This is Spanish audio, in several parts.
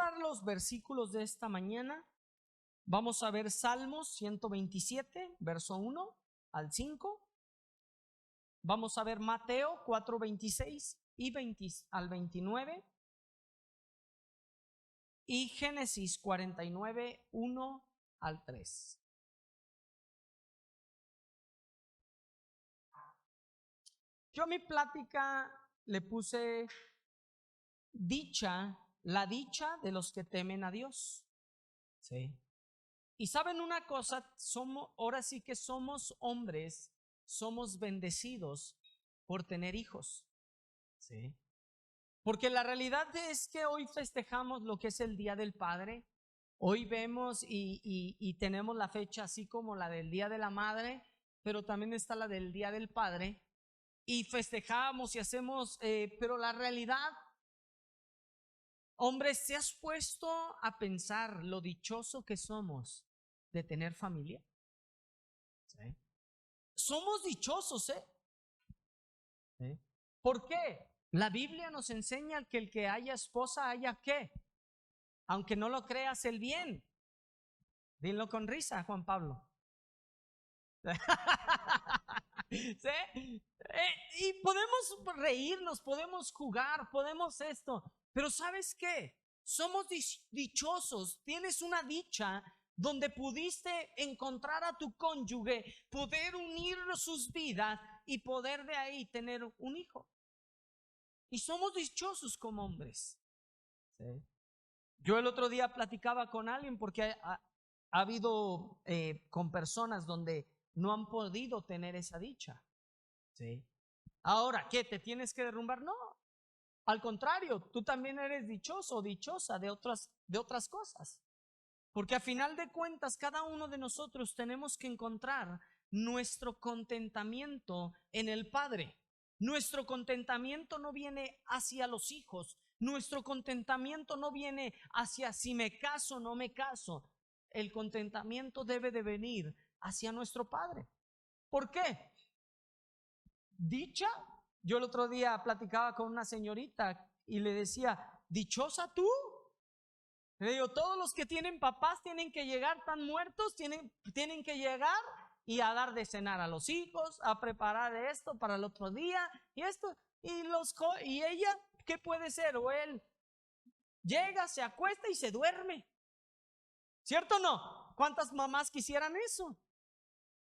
dar los versículos de esta mañana. Vamos a ver Salmos 127, verso 1 al 5. Vamos a ver Mateo 4:26 y 20 al 29. Y Génesis 49, 1 al 3. Yo a mi plática le puse la dicha de los que temen a Dios. Sí. Y saben una cosa, ahora sí que somos hombres, somos bendecidos por tener hijos. Sí. Porque la realidad es que hoy festejamos lo que es el Día del Padre. Hoy vemos y tenemos la fecha así como la del Día de la Madre, pero también está la del Día del Padre. Y festejamos y hacemos, pero la realidad, hombre, ¿se has puesto a pensar lo dichoso que somos de tener familia? ¿Sí? Somos dichosos, ¿eh? ¿Sí? ¿Por qué? La Biblia nos enseña que el que haya esposa haya ¿qué? Aunque no lo creas, el bien. Dilo con risa, Juan Pablo. ¿Sí? Y podemos reírnos, podemos jugar, podemos esto, pero ¿sabes qué? Somos dichosos, tienes una dicha donde pudiste encontrar a tu cónyuge, poder unir sus vidas y poder de ahí tener un hijo. Y somos dichosos como hombres. ¿Sí? Yo el otro día platicaba con alguien porque ha habido con personas donde no han podido tener esa dicha. ¿Sí? Ahora, ¿qué? ¿Te tienes que derrumbar? No, al contrario, tú también eres dichoso o dichosa de otras cosas. Porque a final de cuentas, cada uno de nosotros tenemos que encontrar nuestro contentamiento en el Padre. Nuestro contentamiento no viene hacia los hijos. Nuestro contentamiento no viene hacia si me caso o no me caso. El contentamiento debe de venir hacia nuestro Padre. ¿Por qué? Dicha, yo el otro día platicaba con una señorita y le decía, ¿dichosa tú? Le digo, todos los que tienen papás tienen que llegar tan muertos, tienen que llegar y a dar de cenar a los hijos, a preparar esto para el otro día y esto. Y ella, ¿qué puede ser? O él llega, se acuesta y se duerme. ¿Cierto o no? ¿Cuántas mamás quisieran eso?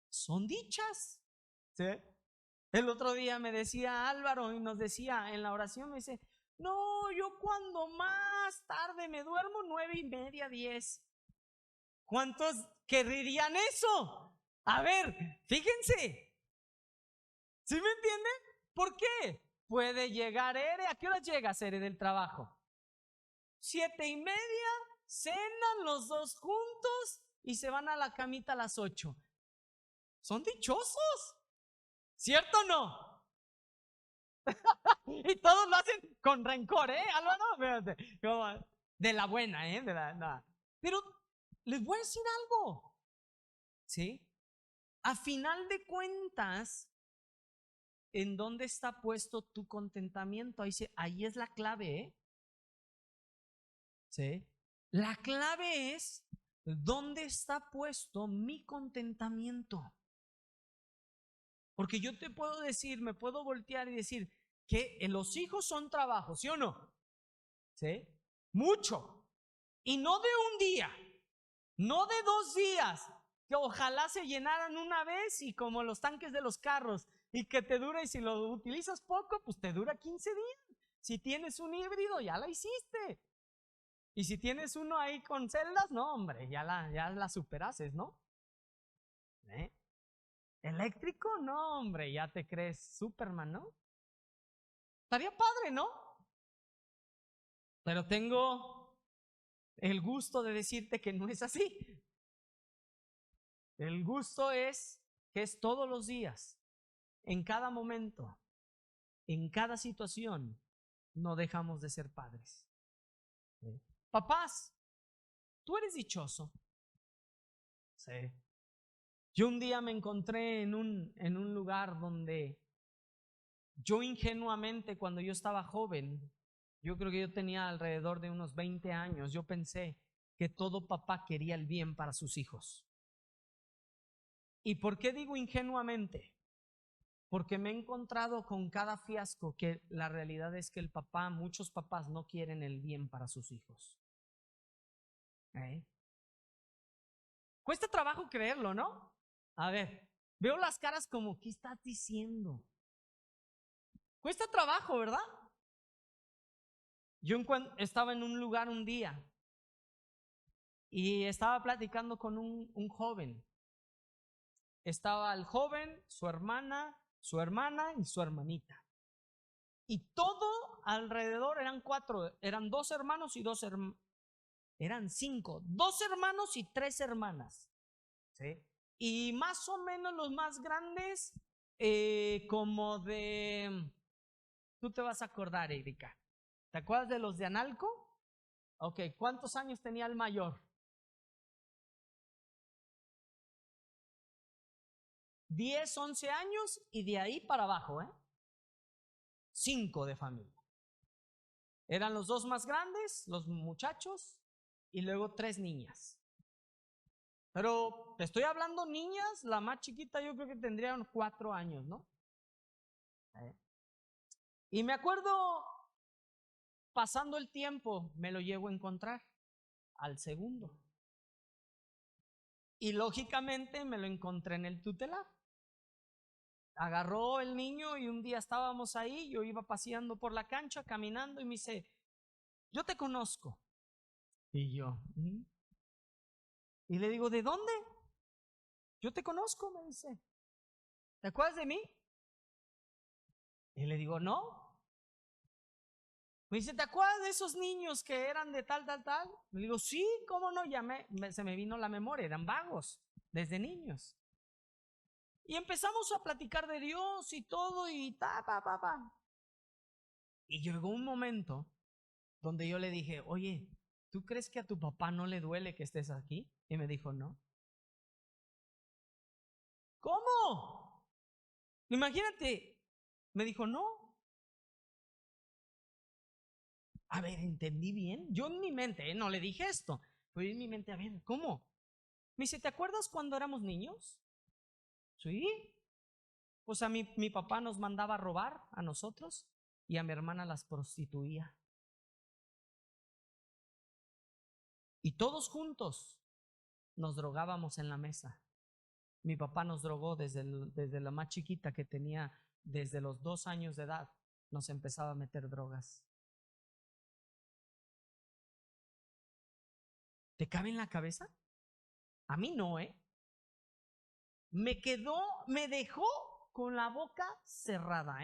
Son dichas. ¿Sí? El otro día me decía Álvaro y nos decía en la oración, me dice, no, yo cuando más tarde me duermo 9:30, 10. ¿Cuántos querrían eso? A ver, fíjense. ¿Sí me entienden? ¿Por qué? Puede llegar Ere. ¿A qué hora llega Ere del trabajo? 7:30, cenan los dos juntos y se van a la camita a las 8. Son dichosos. ¿Cierto o no? Y todos lo hacen con rencor, Álvaro, de la buena, no. Pero les voy a decir algo, ¿sí? A final de cuentas, ¿en dónde está puesto tu contentamiento? Ahí es la clave, ¿sí? La clave es ¿dónde está puesto mi contentamiento? Porque yo te puedo decir, me puedo voltear y decir que los hijos son trabajo, ¿sí o no? ¿Sí? Mucho. Y no de un día, no de 2 días, que ojalá se llenaran una vez y como los tanques de los carros, y que te dure, y si lo utilizas poco, pues te dura 15 días. Si tienes un híbrido, ya la hiciste. Y si tienes uno ahí con celdas, no, hombre, ya la superases, ¿no? Eléctrico, no, hombre, ya te crees Superman, ¿no? Estaría padre, ¿no? Pero tengo el gusto de decirte que no es así. El gusto es que es todos los días, en cada momento, en cada situación, no dejamos de ser padres. ¿Sí? Papás, tú eres dichoso. Sí. Yo un día me encontré en un lugar donde yo ingenuamente, cuando yo estaba joven, Yo creo que yo tenía alrededor de unos 20 años. Yo pensé que todo papá quería el bien para sus hijos. ¿Y por qué digo ingenuamente? Porque me he encontrado con cada fiasco que la realidad es que muchos papás no quieren el bien para sus hijos. Cuesta trabajo creerlo, ¿no? A ver, veo las caras como, ¿qué estás diciendo? Cuesta trabajo, ¿verdad? Yo estaba en un lugar un día y estaba platicando con un joven. Estaba el joven, su hermana y su hermanita. Y todo alrededor eran 4, eran 2 hermanos y 2 hermanas. Eran 5, 2 hermanos y 3 hermanas. ¿Sí? Y más o menos los más grandes, como de... Tú te vas a acordar, Erika. ¿Te acuerdas de los de Analco? Ok, ¿cuántos años tenía el mayor? 10, 11 años y de ahí para abajo, 5 de familia. Eran los 2 más grandes, los muchachos, y luego 3 niñas. Pero te estoy hablando niñas, la más chiquita yo creo que tendría unos 4 años, ¿no? Y me acuerdo, pasando el tiempo, me lo llego a encontrar al segundo. Y lógicamente me lo encontré en el tutelar. Agarró el niño y un día estábamos ahí, yo iba paseando por la cancha, caminando y me dice, yo te conozco. Y yo, y le digo, ¿de dónde? Yo te conozco, me dice. ¿Te acuerdas de mí? Y le digo, no. Me dice, ¿te acuerdas de esos niños que eran de tal? Le digo, sí, ¿cómo no? Se me vino la memoria, eran vagos desde niños. Y empezamos a platicar de Dios y todo y Y llegó un momento donde yo le dije, oye, ¿tú crees que a tu papá no le duele que estés aquí? Y me dijo, no. ¿Cómo? Imagínate. Me dijo, no. A ver, ¿entendí bien? Yo en mi mente, no le dije esto, pero en mi mente, a ver, ¿cómo? Me dice, ¿te acuerdas cuando éramos niños? Sí. Pues a mi papá nos mandaba a robar a nosotros y a mi hermana las prostituía. Y todos juntos nos drogábamos en la mesa. Mi papá nos drogó desde la más chiquita que tenía, desde los 2 años de edad, nos empezaba a meter drogas. ¿Te cabe en la cabeza? A mí no, me dejó con la boca cerrada,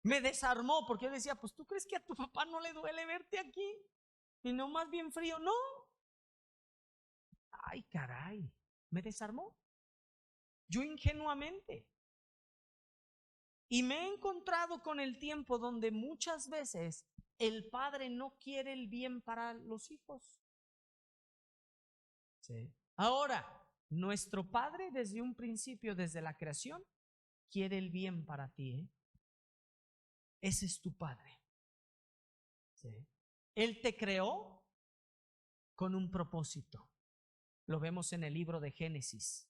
Me desarmó porque yo decía, pues ¿tú crees que a tu papá no le duele verte aquí? Y no más bien frío, no. Ay, caray, me desarmó. Yo ingenuamente. Y me he encontrado con el tiempo donde muchas veces el padre no quiere el bien para los hijos. Sí. Ahora, nuestro padre desde un principio, desde la creación, quiere el bien para ti. Ese es tu padre. Sí. Él te creó con un propósito. Lo vemos en el libro de Génesis.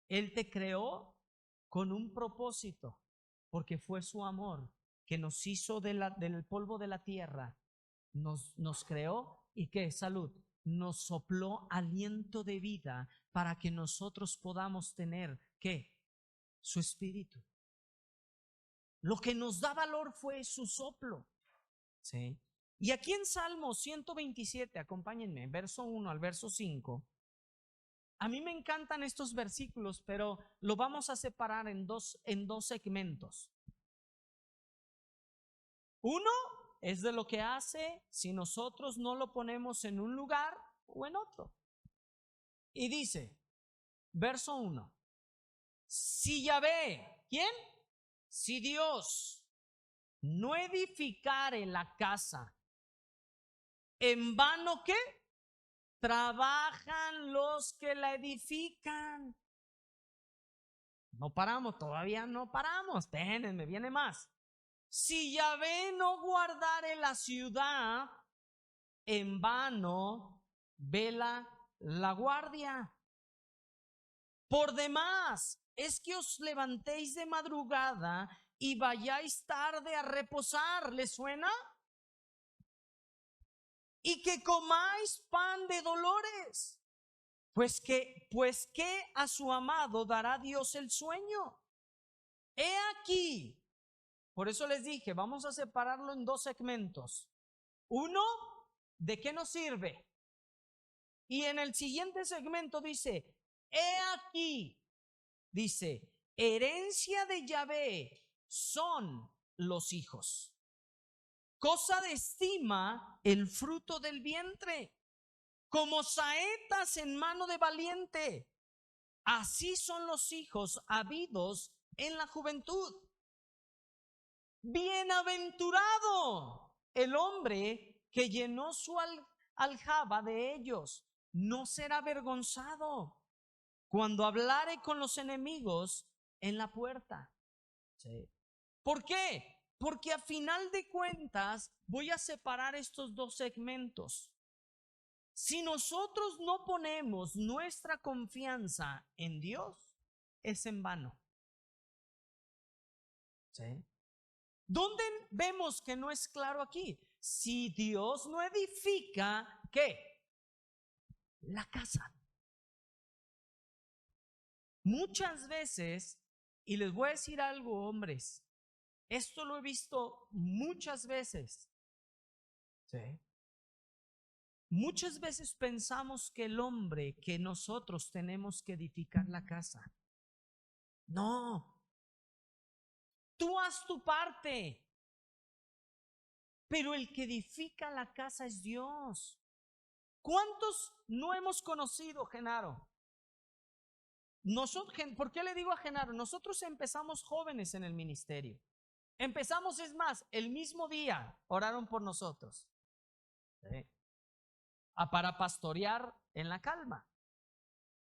Él te creó con un propósito, porque fue su amor que nos hizo del polvo de la tierra, nos creó y ¿qué? Salud, nos sopló aliento de vida para que nosotros podamos tener ¿qué? Su espíritu. Lo que nos da valor fue su soplo. ¿Sí? Y aquí en Salmo 127, acompáñenme, verso 1 al verso 5. A mí me encantan estos versículos, pero lo vamos a separar en dos segmentos. Uno es de lo que hace si nosotros no lo ponemos en un lugar o en otro. Y dice, verso 1, si Yahvé, ¿quién? Si Dios no edificare la casa, ¿en vano qué? Trabajan los que la edifican. No paramos, todavía no paramos. Espérenme, viene más. si Yahvé no guardare la ciudad, en vano vela la guardia. Por demás, es que os levantéis de madrugada y vayáis tarde a reposar. ¿Les suena? Y que comáis pan de dolores. Pues que a su amado dará Dios el sueño. He aquí. Por eso les dije, vamos a separarlo en dos segmentos. Uno, ¿de qué nos sirve? Y en el siguiente segmento dice, he aquí, dice, herencia de Yahvé son los hijos. Cosa de estima el fruto del vientre, como saetas en mano de valiente. Así son los hijos habidos en la juventud. Bienaventurado el hombre que llenó su aljaba de ellos, no será avergonzado cuando hablare con los enemigos en la puerta. ¿Sí? ¿Por qué? Porque a final de cuentas voy a separar estos dos segmentos. Si nosotros no ponemos nuestra confianza en Dios, es en vano. ¿Sí? ¿Dónde vemos que no es claro aquí? Si Dios no edifica, ¿qué? La casa. Muchas veces, y les voy a decir algo, hombres, esto lo he visto muchas veces. ¿Sí? Muchas veces pensamos que el hombre, que nosotros tenemos que edificar la casa. No. Tú haz tu parte. Pero el que edifica la casa es Dios. ¿Cuántos no hemos conocido, Genaro? ¿Por qué le digo a Genaro? Nosotros empezamos jóvenes en el ministerio. Empezamos, es más, el mismo día oraron por nosotros. ¿Sí? Para pastorear en la calma.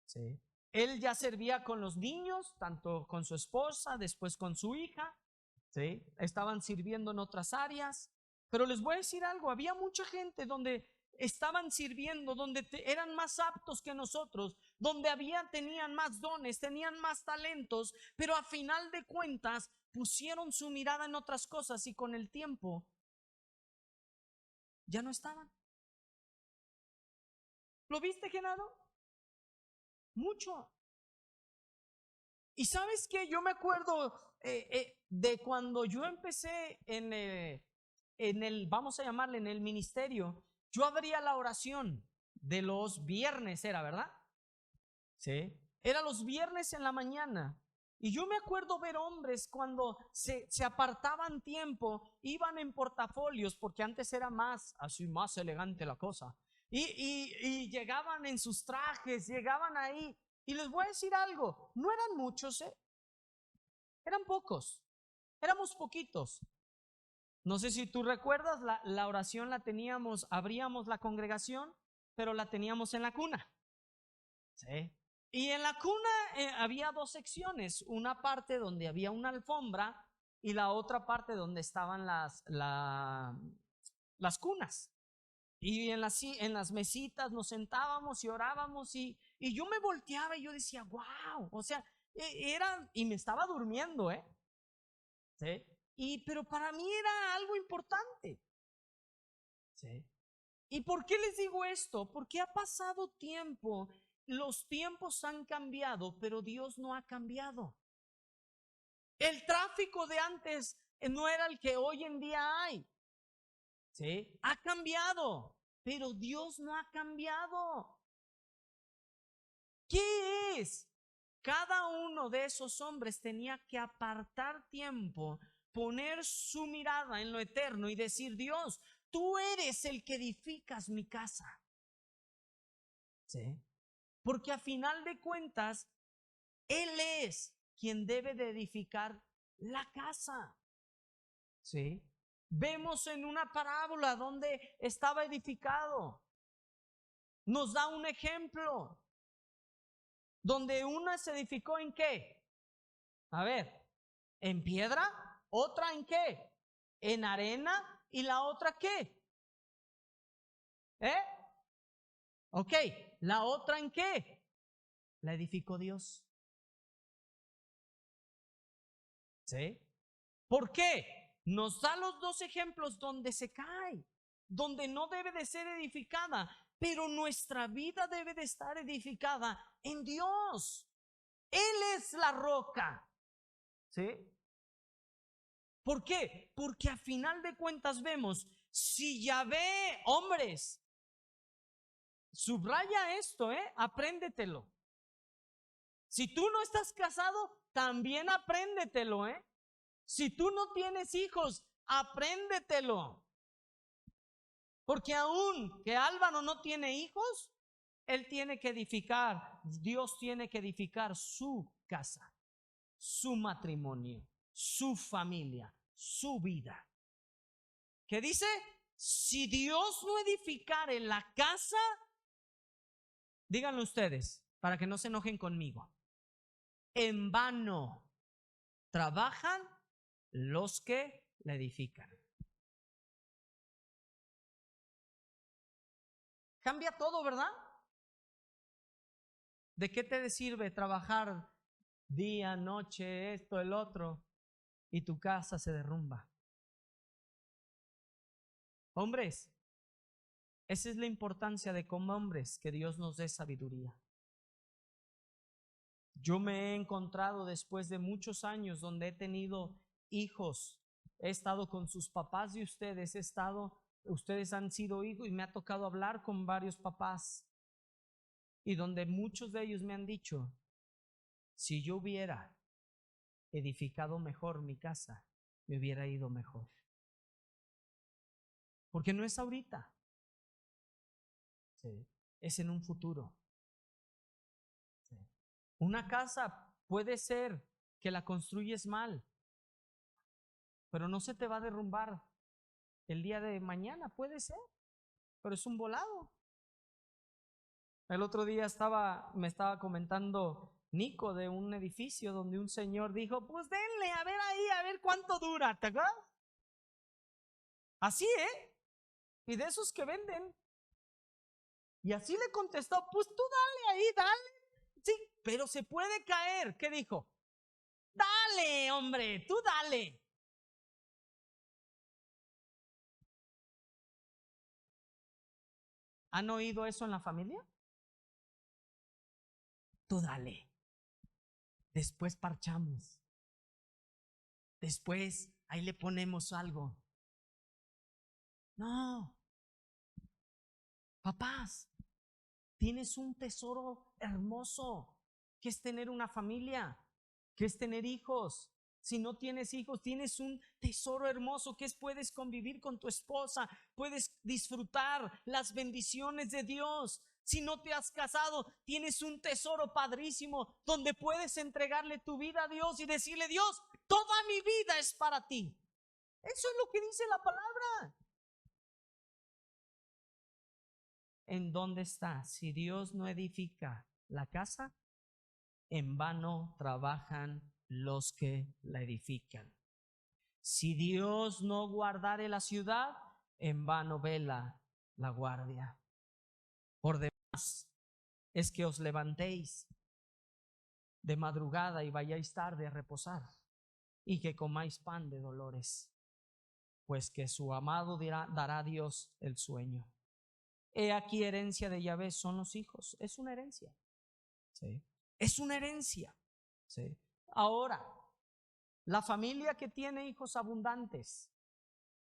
¿Sí? Él ya servía con los niños, tanto con su esposa, después con su hija. ¿Sí? Estaban sirviendo en otras áreas. Pero les voy a decir algo, había mucha gente donde estaban sirviendo, donde eran más aptos que nosotros, donde tenían más dones, tenían más talentos, pero a final de cuentas pusieron su mirada en otras cosas y con el tiempo ya no estaban. ¿Lo viste, Genaro? Mucho. Y sabes qué, yo me acuerdo de cuando yo empecé en el, vamos a llamarle, en el ministerio. Yo abría la oración de los viernes, era, ¿verdad? Sí. Era los viernes en la mañana. Y yo me acuerdo ver hombres cuando se apartaban tiempo, iban en portafolios, porque antes era más, así más elegante la cosa. Y llegaban en sus trajes, llegaban ahí. Y les voy a decir algo, no eran muchos, eran pocos, éramos poquitos. No sé si tú recuerdas, la oración la teníamos, abríamos la congregación, pero la teníamos en la cuna. ¿Sí? Y en la cuna había dos secciones, una parte donde había una alfombra y la otra parte donde estaban las cunas. Y en las mesitas nos sentábamos y orábamos y yo me volteaba y yo decía, wow, o sea, y me estaba durmiendo, ¿sí? Pero para mí era algo importante. ¿Sí? ¿Y por qué les digo esto? Porque ha pasado tiempo, los tiempos han cambiado, pero Dios no ha cambiado. El tráfico de antes no era el que hoy en día hay. ¿Sí? Ha cambiado, pero Dios no ha cambiado. ¿Qué es? Cada uno de esos hombres tenía que apartar tiempo, poner su mirada en lo eterno y decir, Dios, tú eres el que edificas mi casa. ¿Sí? Porque a final de cuentas, Él es quien debe de edificar la casa. ¿Sí? Vemos en una parábola donde estaba edificado. Nos da un ejemplo. Donde una se edificó ¿en qué? A ver, ¿en piedra? ¿Otra en qué? en arena y la otra ¿qué? Ok, ¿la otra en qué? La edificó Dios. ¿Sí? ¿Por qué? Nos da los dos ejemplos donde se cae, donde no debe de ser edificada, pero nuestra vida debe de estar edificada en Dios. Él es la roca. ¿Sí? ¿Por qué? Porque a final de cuentas vemos, si Yahvé, hombres, subraya esto, apréndetelo. Si tú no estás casado, también apréndetelo, Si tú no tienes hijos, apréndetelo. Porque aún que Álvaro no tiene hijos, él tiene que edificar, Dios tiene que edificar su casa, su matrimonio, su familia, su vida. ¿Qué dice? Si Dios no edificare la casa, díganlo ustedes, para que no se enojen conmigo, en vano trabajan los que la edifican. Cambia todo, ¿verdad? ¿De qué te sirve trabajar día, noche, esto, el otro, y tu casa se derrumba? Hombres, esa es la importancia de como hombres que Dios nos dé sabiduría. Yo me he encontrado después de muchos años donde he tenido hijos, he estado con sus papás de ustedes, ustedes han sido hijos y me ha tocado hablar con varios papás y donde muchos de ellos me han dicho, si yo hubiera edificado mejor mi casa, me hubiera ido mejor. Porque no es ahorita, ¿sí? Es en un futuro. ¿Sí? Una casa puede ser que la construyes mal, pero no se te va a derrumbar el día de mañana, puede ser, pero es un volado. El otro día me estaba comentando Nico de un edificio donde un señor dijo, pues denle, a ver ahí, a ver cuánto dura, ¿te acuerdas? Así, y de esos que venden. Y así le contestó, pues tú dale ahí, dale. Sí, pero se puede caer. ¿Qué dijo? Dale, hombre, tú dale. ¿Han oído eso en la familia? Tú dale. Después parchamos. Después ahí le ponemos algo. No. Papás, tienes un tesoro hermoso, que es tener una familia, que es tener hijos. Si no tienes hijos, tienes un tesoro hermoso que es puedes convivir con tu esposa, puedes disfrutar las bendiciones de Dios. Si no te has casado, tienes un tesoro padrísimo donde puedes entregarle tu vida a Dios y decirle, Dios, toda mi vida es para ti. Eso es lo que dice la palabra. ¿En dónde está? Si Dios no edifica la casa, en vano trabajan los que la edifican. Si Dios no guardare la ciudad, en vano vela la guardia. Por demás, es que os levantéis de madrugada y vayáis tarde a reposar, y que comáis pan de dolores, pues que su amado dará a Dios el sueño. He aquí herencia de Yahvé son los hijos. Es una herencia. ¿Sí? Es una herencia. ¿Sí? Ahora, la familia que tiene hijos abundantes.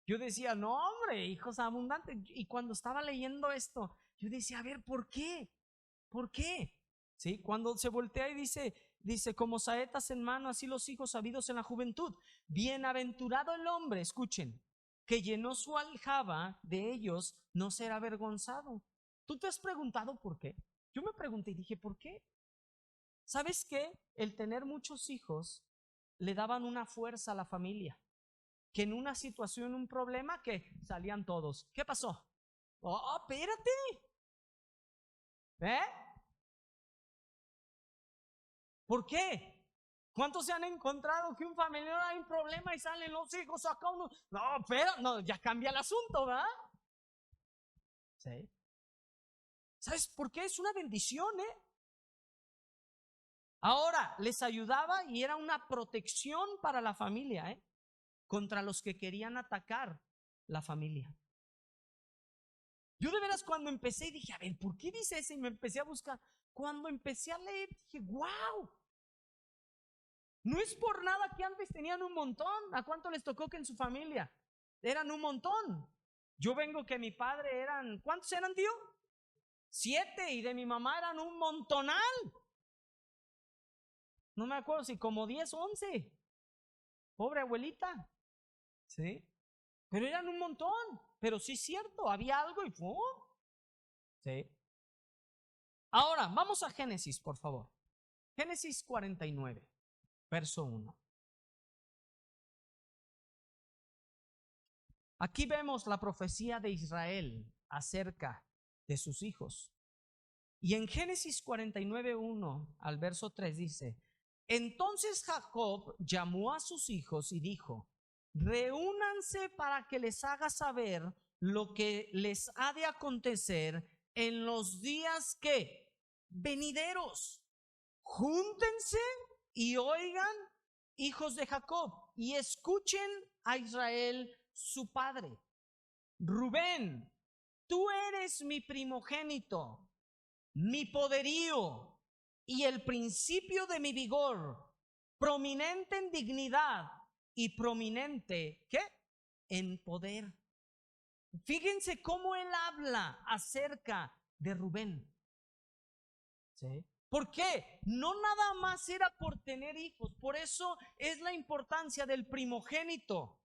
Yo decía, no hombre, hijos abundantes. Y cuando estaba leyendo esto, yo decía, a ver, ¿por qué? ¿Por qué? ¿Sí? Cuando se voltea y dice, como saetas en mano, así los hijos habidos en la juventud. Bienaventurado el hombre, escuchen, que llenó su aljaba de ellos, no será avergonzado. ¿Tú te has preguntado por qué? Yo me pregunté y dije, ¿por qué? ¿Sabes qué? El tener muchos hijos le daban una fuerza a la familia, que en una situación, un problema, que salían todos. ¿Qué pasó? Oh, espérate. ¿Por qué? ¿Cuántos se han encontrado que un familiar hay un problema y salen los hijos acá uno? No, pero no, ya cambia el asunto, ¿verdad? Sí. ¿Sabes por qué? Es una bendición, ¿eh? Ahora, les ayudaba y era una protección para la familia, ¿eh? Contra los que querían atacar la familia. Yo de veras cuando empecé y dije, a ver, ¿por qué dice eso? Y me empecé a buscar. Cuando empecé a leer, dije, wow. No es por nada que antes tenían un montón. ¿A cuánto les tocó que en su familia eran un montón? Yo vengo que mi padre eran, ¿cuántos eran, tío? 7, y de mi mamá eran un montonal. No me acuerdo si como 10 o 11. Pobre abuelita. ¿Sí? Pero eran un montón. Pero sí es cierto, había algo y ¡pum! ¿Sí? Ahora, vamos a Génesis, por favor. Génesis 49, verso 1. Aquí vemos la profecía de Israel acerca de sus hijos. Y en Génesis 49, 1 al verso 3 dice: entonces Jacob llamó a sus hijos y dijo: reúnanse para que les haga saber lo que les ha de acontecer en los días que venideros. Júntense y oigan, hijos de Jacob, y escuchen a Israel su padre. Rubén, tú eres mi primogénito, mi poderío y el principio de mi vigor, prominente en dignidad y prominente, ¿qué? En poder. Fíjense cómo él habla acerca de Rubén. ¿Sí? ¿Por qué? No nada más era por tener hijos, por eso es la importancia del primogénito.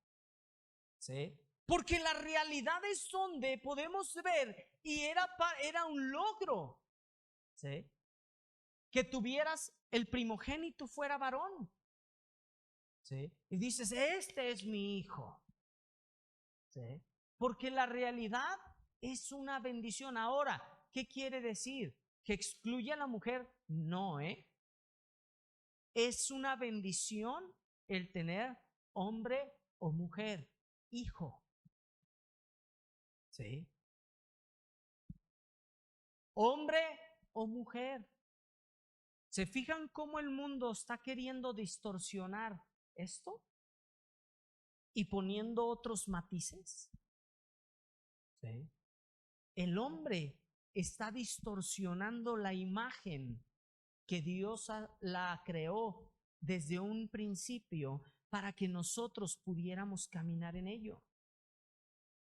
¿Sí? Porque la realidad es donde podemos ver, y era un logro, ¿sí? Que tuvieras el primogénito fuera varón. ¿Sí? Y dices, este es mi hijo. ¿Sí? Porque la realidad es una bendición. Ahora, ¿qué quiere decir? ¿Que excluye a la mujer? No, ¿eh? Es una bendición el tener hombre o mujer, hijo. ¿Sí? Hombre o mujer. ¿Se fijan cómo el mundo está queriendo distorsionar esto y poniendo otros matices? ¿Sí? El hombre está distorsionando la imagen que Dios la creó desde un principio para que nosotros pudiéramos caminar en ello.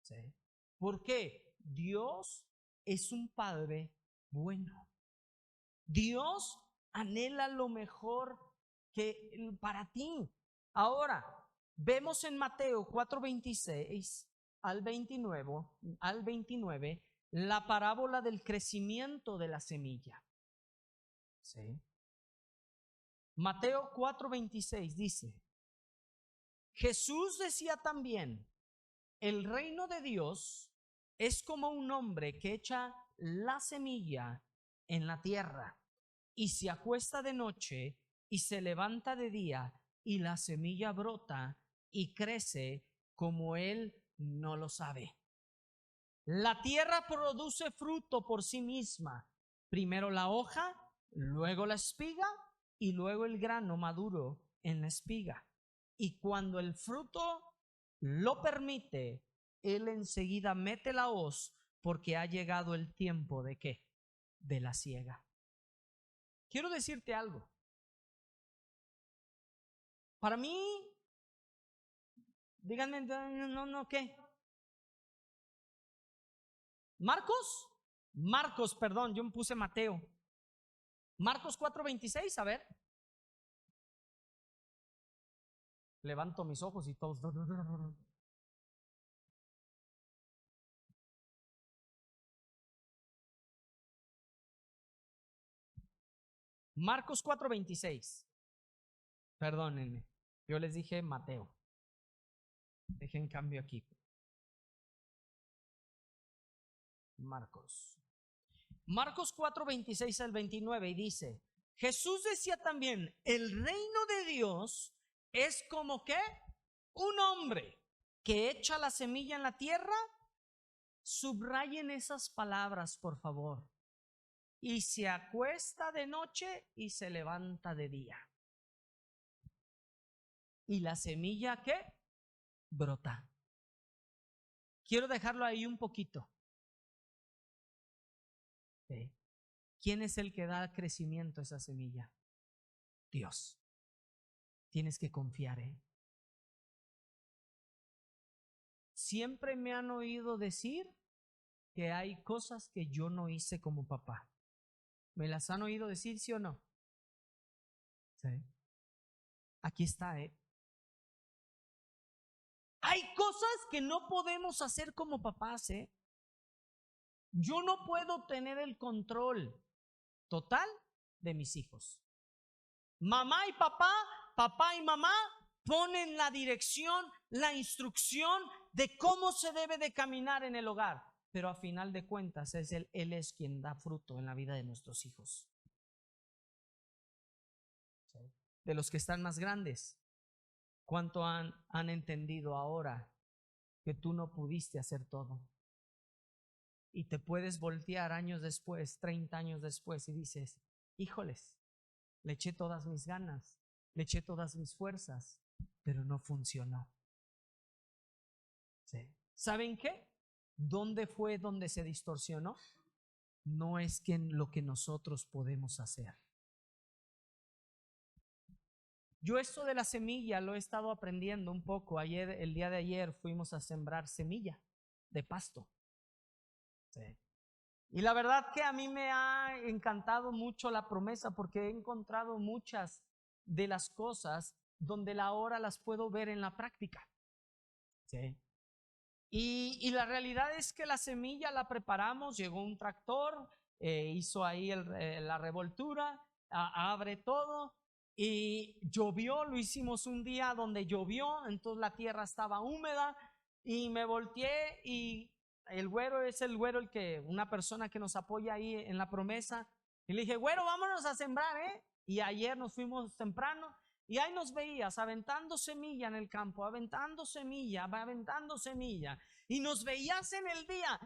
¿Sí? ¿Por qué? Dios es un Padre bueno. Dios anhela lo mejor que para ti. Ahora, vemos en Mateo 4:26 al 29 la parábola del crecimiento de la semilla. ¿Sí? Mateo 4:26 dice: Jesús decía también, el reino de Dios es como un hombre que echa la semilla en la tierra y se acuesta de noche y se levanta de día y la semilla brota y crece como él no lo sabe. La tierra produce fruto por sí misma, primero la hoja, luego la espiga y luego el grano maduro en la espiga. Y cuando el fruto lo permite, él enseguida mete la hoz porque ha llegado el tiempo de ¿qué? De la siega. Quiero decirte algo. Para mí, díganme, no, ¿qué? ¿Marcos? Marcos, perdón, yo me puse Mateo. Marcos 4:26, a ver. Levanto mis ojos y todos. Marcos 4:26. Perdónenme, yo les dije Mateo. Dejen cambio aquí. Marcos 4:26 al 29 y dice: Jesús decía también, el reino de Dios es como que un hombre que echa la semilla en la tierra. Subrayen esas palabras, por favor. Y se acuesta de noche y se levanta de día. ¿Y la semilla qué? Brota. Quiero dejarlo ahí un poquito. ¿Sí? ¿Quién es el que da crecimiento a esa semilla? Dios. Tienes que confiar, ¿eh? Siempre me han oído decir que hay cosas que yo no hice como papá. ¿Me las han oído decir, sí o no? Sí. Aquí está, ¿eh? Hay cosas que no podemos hacer como papás, ¿eh? Yo no puedo tener el control total de mis hijos. Mamá y papá y mamá ponen la dirección, la instrucción de cómo se debe de caminar en el hogar. Pero a final de cuentas Él es quien da fruto en la vida de nuestros hijos. De los que están más grandes, ¿cuánto han entendido ahora que tú no pudiste hacer todo? Y te puedes voltear años después, 30 años después y dices, híjoles, le eché todas mis ganas, le eché todas mis fuerzas, pero no funcionó. ¿Sí? ¿Saben qué? ¿Dónde fue donde se distorsionó? No es que en lo que nosotros podemos hacer. Yo esto de la semilla lo he estado aprendiendo un poco. El día de ayer fuimos a sembrar semilla de pasto. Sí. Y la verdad que a mí me ha encantado mucho la promesa porque he encontrado muchas de las cosas donde ahora las puedo ver en la práctica. Sí. Y la realidad es que la semilla la preparamos, llegó un tractor, hizo ahí la revoltura, abre todo y llovió, lo hicimos un día donde llovió, entonces la tierra estaba húmeda y me volteé y el güero es el güero, una persona que nos apoya ahí en la promesa, y le dije, güero, vámonos a sembrar, ¿eh? Y ayer nos fuimos temprano. Y ahí nos veías aventando semilla en el campo, aventando semilla. Y nos veías en el día,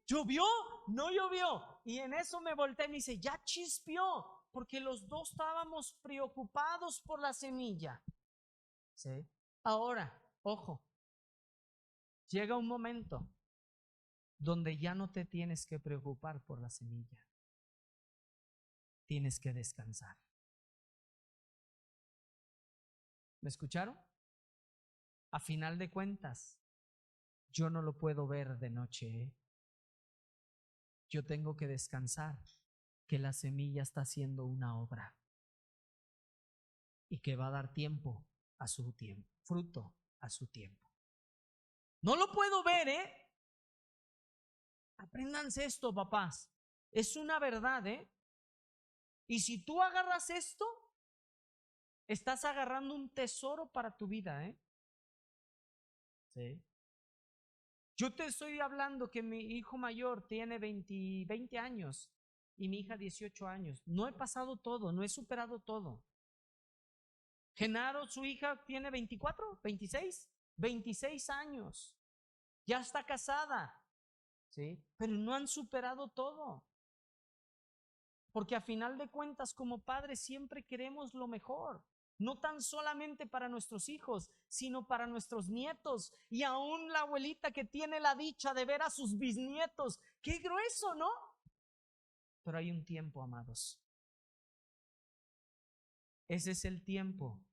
¿llovió? No llovió. Y en eso me volteé y me dice, ya chispeó, porque los dos estábamos preocupados por la semilla. ¿Sí? Ahora, ojo, llega un momento donde ya no te tienes que preocupar por la semilla. Tienes que descansar. ¿Me escucharon? A final de cuentas, yo no lo puedo ver de noche, ¿eh? Yo tengo que descansar, que la semilla está haciendo una obra y que va a dar tiempo a su tiempo, fruto a su tiempo. No lo puedo ver, ¿eh? Apréndanse esto, papás. Es una verdad, ¿eh? Y si tú agarras esto, estás agarrando un tesoro para tu vida, ¿eh? Sí. Yo te estoy hablando que mi hijo mayor tiene 20 años y mi hija 18 años. No he pasado todo, no he superado todo. Genaro, su hija, tiene 24, 26 años. Ya está casada, ¿sí? Pero no han superado todo. Porque a final de cuentas, como padres, siempre queremos lo mejor. No tan solamente para nuestros hijos, sino para nuestros nietos. Y aún la abuelita que tiene la dicha de ver a sus bisnietos. ¡Qué grueso!, ¿no? Pero hay un tiempo, amados. Ese es el tiempo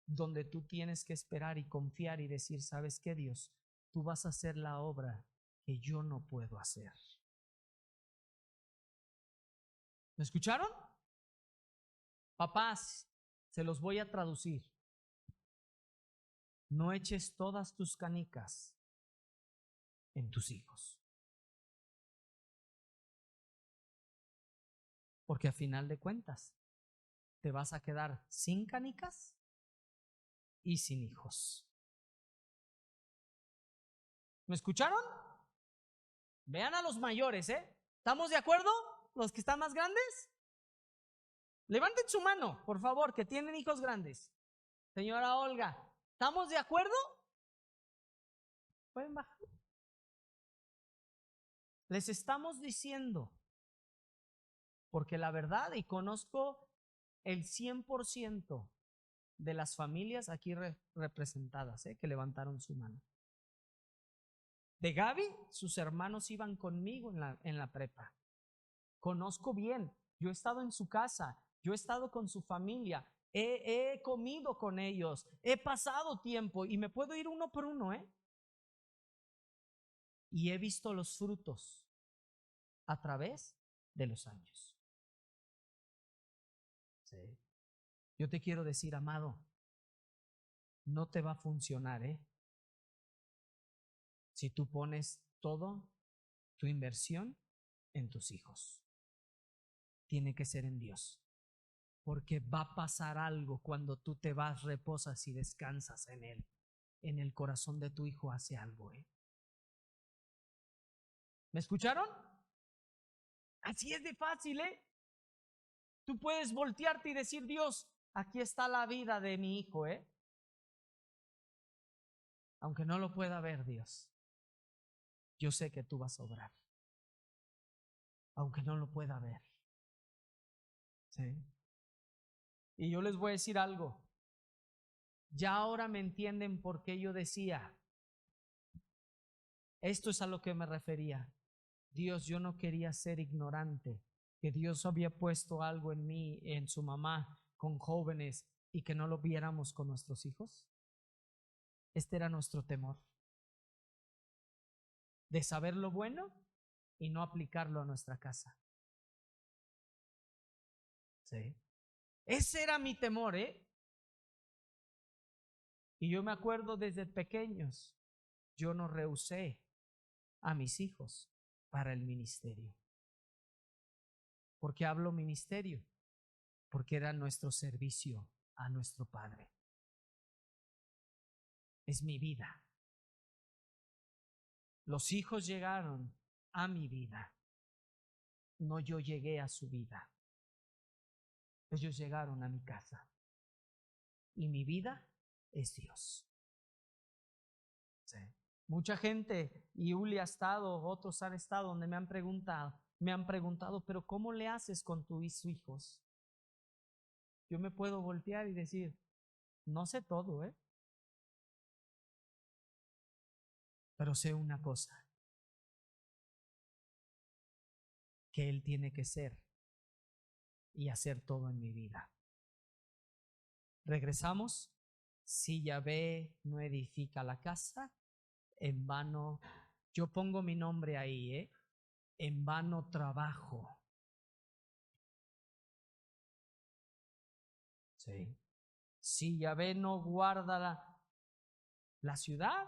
donde tú tienes que esperar y confiar y decir, ¿sabes qué, Dios? Tú vas a hacer la obra que yo no puedo hacer. ¿Me escucharon? Papás, se los voy a traducir. No eches todas tus canicas en tus hijos. Porque a final de cuentas, te vas a quedar sin canicas y sin hijos. ¿Me escucharon? Vean a los mayores, ¿eh? ¿Estamos de acuerdo? ¿Los que están más grandes? Levanten su mano, por favor, que tienen hijos grandes. Señora Olga, ¿estamos de acuerdo? ¿Pueden bajar? Les estamos diciendo, porque la verdad, y conozco el 100% de las familias aquí representadas, que levantaron su mano. De Gaby, sus hermanos iban conmigo en la prepa. Conozco bien, yo he estado en su casa, yo he estado con su familia, he comido con ellos, he pasado tiempo y me puedo ir uno por uno, y he visto los frutos a través de los años. Sí. Yo te quiero decir, amado, no te va a funcionar, si tú pones todo tu inversión en tus hijos. Tiene que ser en Dios, porque va a pasar algo cuando tú te vas, reposas y descansas en Él. En el corazón de tu hijo hace algo, ¿Me escucharon? Así es de fácil, Tú puedes voltearte y decir, Dios, aquí está la vida de mi hijo, Aunque no lo pueda ver, Dios, yo sé que tú vas a obrar. Aunque no lo pueda ver. ¿Sí? Y yo les voy a decir algo. Ya ahora me entienden por qué yo decía, esto es a lo que me refería. Dios, yo no quería ser ignorante, que Dios había puesto algo en mí, en su mamá, con jóvenes, y que no lo viéramos con nuestros hijos. Este era nuestro temor, de saber lo bueno y no aplicarlo a nuestra casa. ¿Sí? Ese era mi temor, Y yo me acuerdo desde pequeños, yo no rehusé a mis hijos para el ministerio. ¿Por qué hablo ministerio? Porque era nuestro servicio a nuestro Padre. Es mi vida. Los hijos llegaron a mi vida, no yo llegué a su vida. Ellos llegaron a mi casa y mi vida es Dios. Sí. Mucha gente, y Uli ha estado, otros han estado donde me han preguntado, pero ¿cómo le haces con tus hijos? Yo me puedo voltear y decir, no sé todo, pero sé una cosa, que Él tiene que ser y hacer todo en mi vida. Regresamos. Si Yahvé no edifica la casa, en vano, yo pongo mi nombre ahí, en vano trabajo. Sí. Si Yahvé no guarda la ciudad,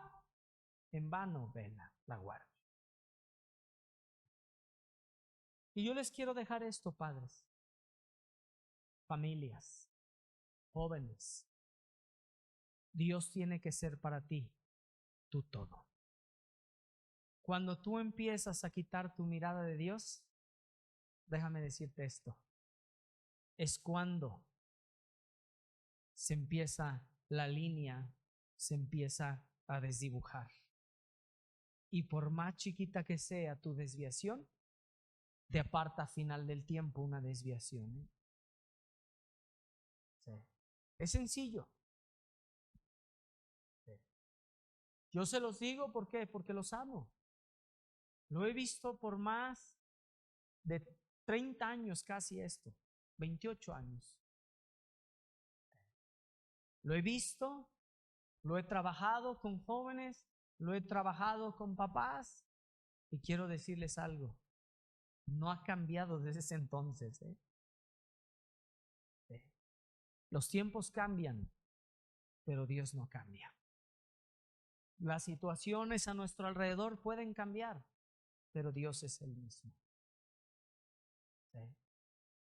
en vano vela la guarda. Y yo les quiero dejar esto, padres, familias, jóvenes. Dios tiene que ser para ti tu todo. Cuando tú empiezas a quitar tu mirada de Dios, déjame decirte esto, es cuando se empieza la línea, se empieza a desdibujar. Y por más chiquita que sea tu desviación, te aparta a final del tiempo una desviación. Sí. Es sencillo. Sí. Yo se los digo, ¿por qué? Porque los amo. Lo he visto por más de 30 años casi esto, 28 años. Lo he visto, lo he trabajado con jóvenes, lo he trabajado con papás y quiero decirles algo, no ha cambiado desde ese entonces. Los tiempos cambian, pero Dios no cambia. Las situaciones a nuestro alrededor pueden cambiar, pero Dios es el mismo. ¿Sí?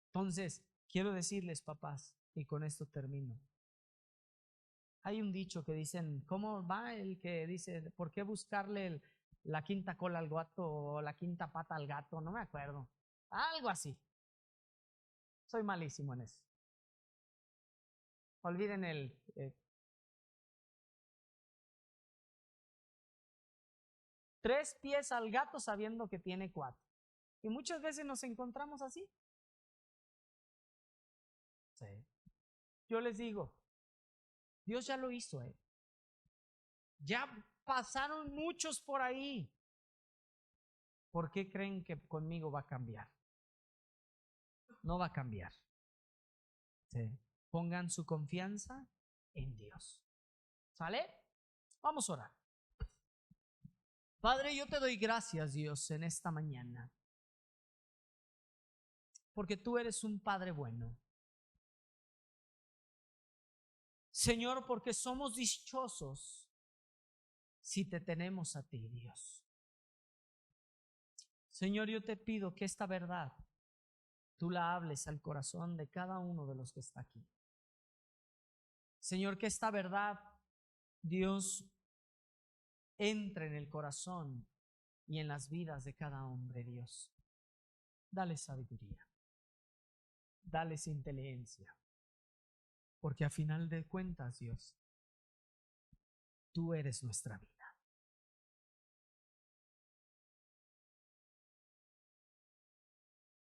Entonces, quiero decirles, papás, y con esto termino. Hay un dicho que dicen, ¿cómo va el que dice, ¿por qué buscarle la quinta cola al gato o la quinta pata al gato? No me acuerdo. Algo así. Soy malísimo en eso. Olviden el... 3 pies al gato sabiendo que tiene 4. Y muchas veces nos encontramos así. Sí. Yo les digo, Dios ya lo hizo, ¿eh? Ya pasaron muchos por ahí. ¿Por qué creen que conmigo va a cambiar? No va a cambiar. Sí. Pongan su confianza en Dios. ¿Sale? Vamos a orar. Padre, yo te doy gracias, Dios, en esta mañana. Porque tú eres un Padre bueno. Señor, porque somos dichosos si te tenemos a ti, Dios. Señor, yo te pido que esta verdad tú la hables al corazón de cada uno de los que está aquí. Señor, que esta verdad, Dios, entre en el corazón y en las vidas de cada hombre, Dios. Dale sabiduría, dales inteligencia, porque a final de cuentas, Dios, tú eres nuestra vida.